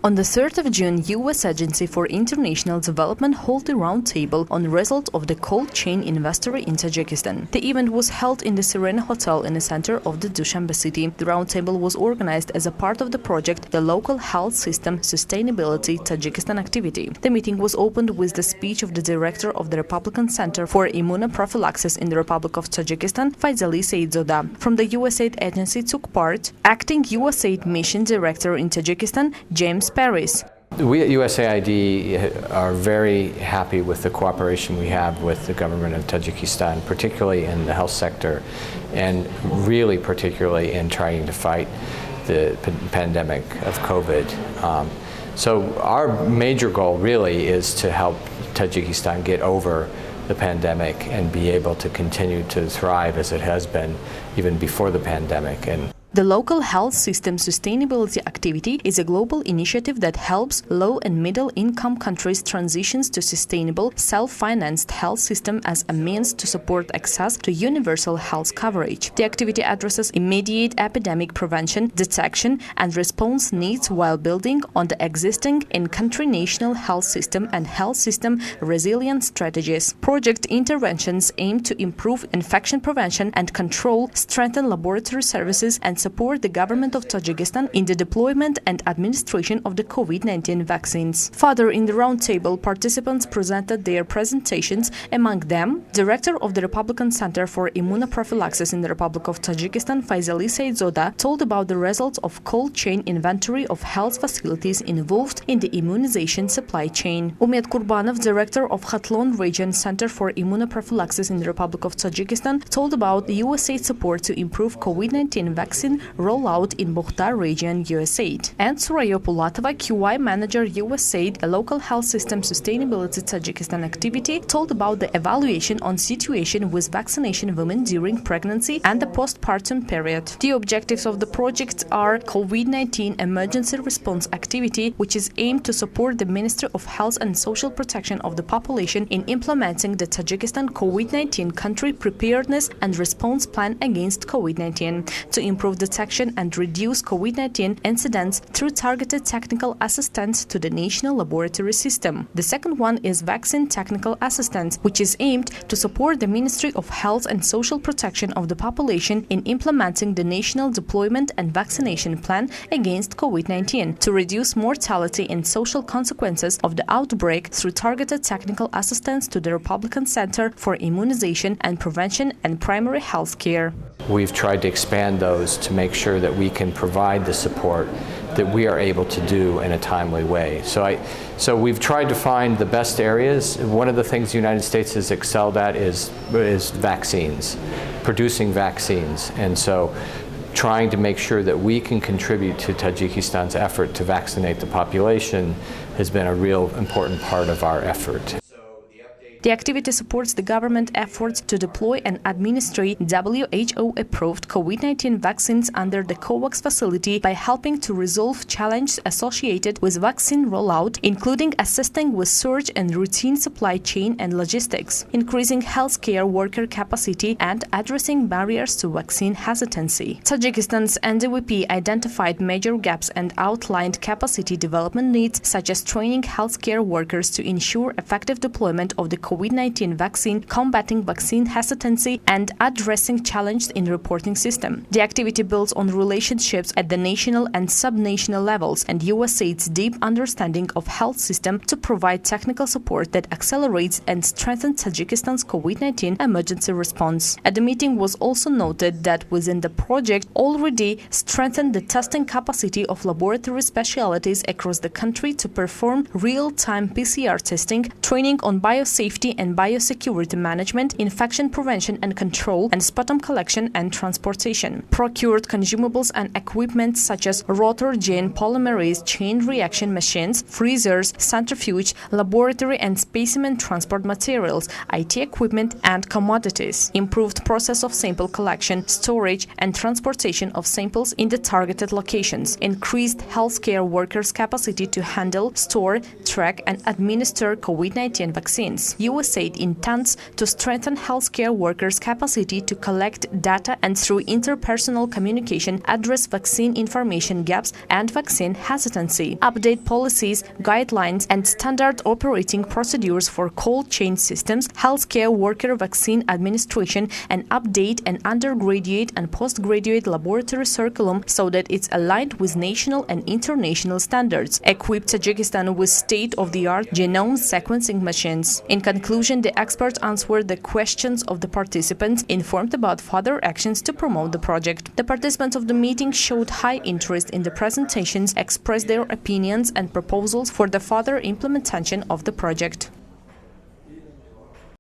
On the 3rd of June, U.S. Agency for International Development held a roundtable on the result of the cold chain inventory in Tajikistan. The event was held in the Serena Hotel in the center of the Dushanbe city. The roundtable was organized as a part of the project The Local Health System Sustainability Tajikistan activity. The meeting was opened with the speech of the director of the Republican Center for Immunoprophylaxis in the Republic of Tajikistan, Faisali Saidzoda. From the USAID agency took part acting USAID mission director in Tajikistan, James Paris. We at USAID are very happy with the cooperation we have with the government of Tajikistan, particularly in the health sector and really particularly in trying to fight the pandemic of COVID. So our major goal really is to help Tajikistan get over the pandemic and be able to continue to thrive as it has been even before the pandemic. The Local Health System Sustainability Activity is a global initiative that helps low and middle income countries transitions to sustainable, self-financed health system as a means to support access to universal health coverage. The activity addresses immediate epidemic prevention, detection and response needs while building on the existing in-country national health system and health system resilience strategies. Project interventions aim to improve infection prevention and control, strengthen laboratory services and support the government of Tajikistan in the deployment and administration of the COVID-19 vaccines. Further, in the roundtable, participants presented their presentations. Among them, Director of the Republican Center for Immunoprophylaxis in the Republic of Tajikistan, Faisali Saidzoda, told about the results of cold chain inventory of health facilities involved in the immunization supply chain. Umid Kurbanov, Director of Khatlon Region Center for Immunoprophylaxis in the Republic of Tajikistan, told about the USAID support to improve COVID-19 vaccine rollout in Bukhtar region, USAID. And Suraya Pulatova, QI Manager, USAID, a local health system sustainability Tajikistan activity, told about the evaluation on situation with vaccination women during pregnancy and the postpartum period. The objectives of the project are COVID-19 emergency response activity, which is aimed to support the Ministry of Health and Social Protection of the population in implementing the Tajikistan COVID-19 country preparedness and response plan against COVID-19 to improve detection and reduce COVID-19 incidents through targeted technical assistance to the national laboratory system. The second one is vaccine technical assistance, which is aimed to support the Ministry of Health and Social Protection of the population in implementing the national deployment and vaccination plan against COVID-19 to reduce mortality and social consequences of the outbreak through targeted technical assistance to the Republican Center for Immunization and Prevention and Primary Health Care. We've tried to expand those to make sure that we can provide the support that we are able to do in a timely way. So we've tried to find the best areas. One of the things the United States has excelled at is vaccines, producing vaccines. And so trying to make sure that we can contribute to Tajikistan's effort to vaccinate the population has been a real important part of our effort. The activity supports the government efforts to deploy and administer WHO-approved COVID-19 vaccines under the COVAX facility by helping to resolve challenges associated with vaccine rollout, including assisting with surge and routine supply chain and logistics, increasing healthcare worker capacity, and addressing barriers to vaccine hesitancy. Tajikistan's NDVP identified major gaps and outlined capacity development needs, such as training healthcare workers to ensure effective deployment of the COVID-19 vaccine, combating vaccine hesitancy, and addressing challenges in reporting system. The activity builds on relationships at the national and sub-national levels and USAID's deep understanding of health system to provide technical support that accelerates and strengthens Tajikistan's COVID-19 emergency response. At the meeting was also noted that within the project already strengthened the testing capacity of laboratory specialties across the country to perform real-time PCR testing, training on biosafety and biosecurity management, infection prevention and control, and sputum collection and transportation. Procured consumables and equipment such as rotor gene polymerase chain reaction machines, freezers, centrifuge, laboratory and specimen transport materials, IT equipment and commodities. Improved process of sample collection, storage and transportation of samples in the targeted locations. Increased healthcare workers' capacity to handle, store, track and administer COVID-19 vaccines. USAID intends to strengthen healthcare workers' capacity to collect data and through interpersonal communication address vaccine information gaps and vaccine hesitancy, update policies, guidelines, and standard operating procedures for cold chain systems, healthcare worker vaccine administration, and update an undergraduate and postgraduate laboratory curriculum so that it's aligned with national and international standards. Equip Tajikistan with state-of-the-art genome sequencing machines. In conclusion, the experts answered the questions of the participants, informed about further actions to promote the project. The participants of the meeting showed high interest in the presentations, expressed their opinions and proposals for the further implementation of the project.